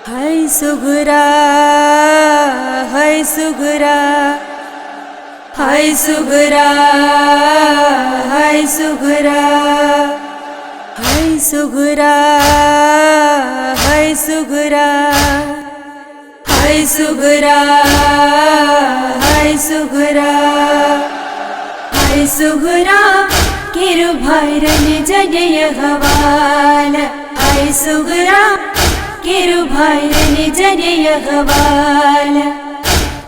हाय सुगरा, हाय सुगरा, हाय सुगरा, हाय सुगरा, हाय सुगरा, हाय सुगरा, हाय सुगरा, हाय सुगरा, हाय सुगरा किरु भैरन जय हवाल। हाय सुगरा किरु भैरन जय हवाल।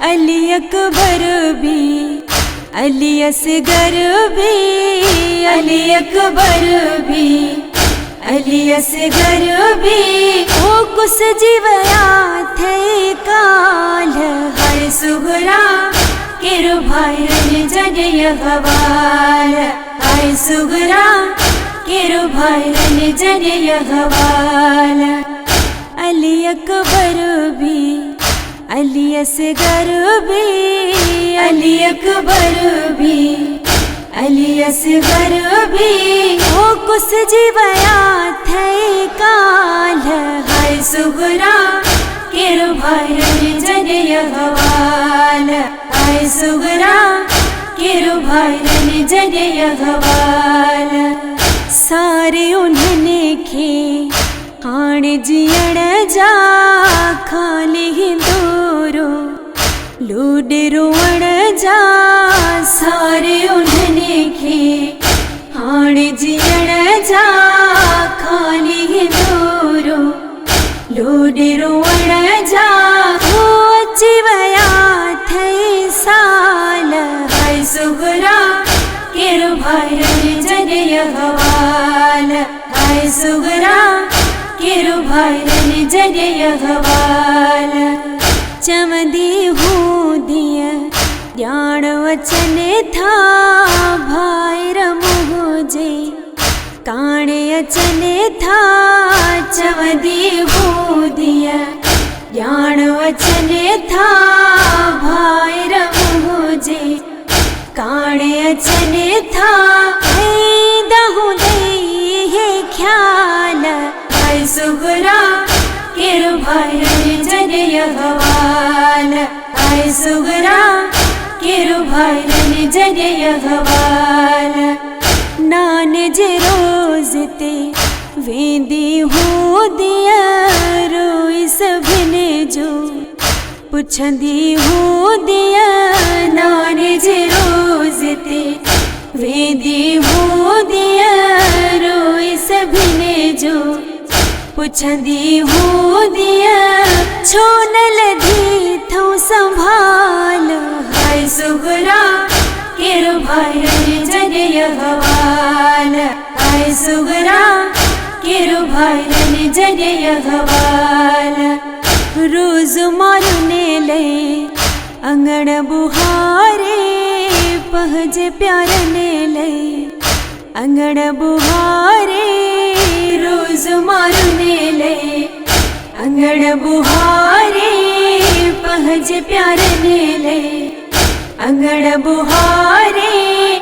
अली अकबर भी अली असगर भी, अली अकबर भी अली असगर भी ओ कुस जीवया थे काल। हाय सुगरा किरु भैरन जय हवाल। हाय सुगरा किरु भैरन जय हवाल। अली अकबर भी अली असगर भी, अली अकबर भी अली असगर भी ओ कुस जीवया थे काल। हाय सुगरा किरु भैरन जय हवाल। हाय सुगरा किरु भैरन जय हवाल। सारे उन्हने खे हाण जियण जा खाली हिंदोरो लूड रोवण जा। सारे उन्हने खे हाण जियण जा खाली हिंदोरो लूड रोवण जा। हो अची वया थे साल। हाय सुगरा किरु भैरन जय हवाल। हाय सुगरा किरु भैरन जय हवाल। चमदी हूँ दिया ज्ञान वचन था भाई रमुजे काणे अचन था। चमदी हूँ दिया ज्ञान वचन था भाई रमुजे काणे अचन था। दहु दई है ख्याल। हाय सुगरा किरु भैरन जय हवाल। हाय सुगरा किरु भैरन जय हवाल। नान जे रोज ते वेंदी हूँ दिया रोई सभिने जो पुछंदी हूँ दिया। नान जे रोज ते वेंदी हूँ दिया रोई सभिने जो पुछंदी हूँ दिया। छो न लधी थो संभाल। हाय सुगरा किरु भैरन जय हवाल। हाय सुगरा किरु भैरन जय हवाल। रोज मारने ले अंगण बुहारे पहज प्यारने ले अंगण बुहारे। रोज मारने ले अंगण बुहारे पहज प्यारने ले अंगण बुहारे।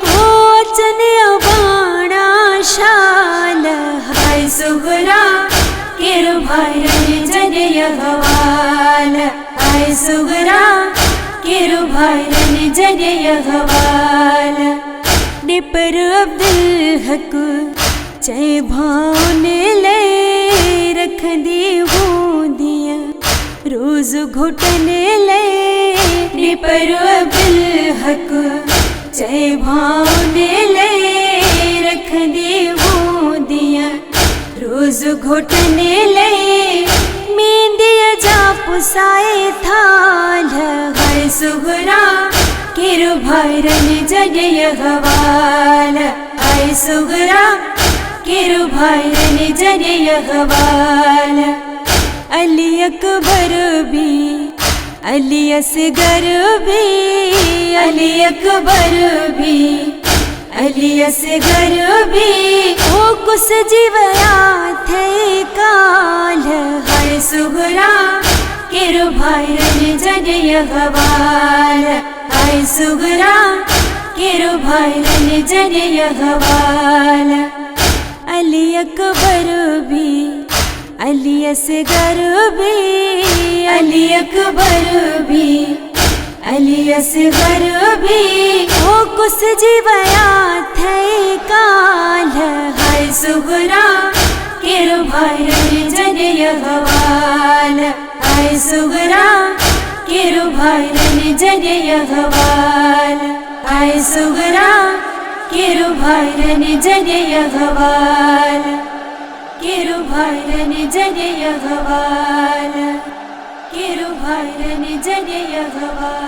हो चन बाणा शाल। हाय सुगरा किरु भैरन जय हवाल। हाय सुगरा किरु भैरन जय हवाल। निपर अब्दुल हक जय भावन ले रख दी हूँ दिया रोज घुटन ले। निपर अब्दुल हक जय भावन ले रख दी हूँ दिया रोज घुटन ले। मेंदिया जा पुसाए थाल। हाय सुगरा किरु भैरन जय हवाल। हाय सुगरा किरु भैरन जय हवाल। अली अकबर भी अली असगर भी, अली अकबर भी अली असगर भी ओ कुस जीवया थे काल। हाय सुगरा किरु भैरन जय हवाल। हाय सुगरा किरु भैरन जय हवाल। अली अकबर भी अली असगर भी अली अकबर भी अली असगर भी हो कुछ जीवया थे काल हाय सुगरा केरो भाई जन यहवाल हाय सुगरा केरो भाई जन यहवाल हाय सुगरा केरो भाई जन यहवाल केरो भाई जन यहवाल केरो भाई जन यहवाल।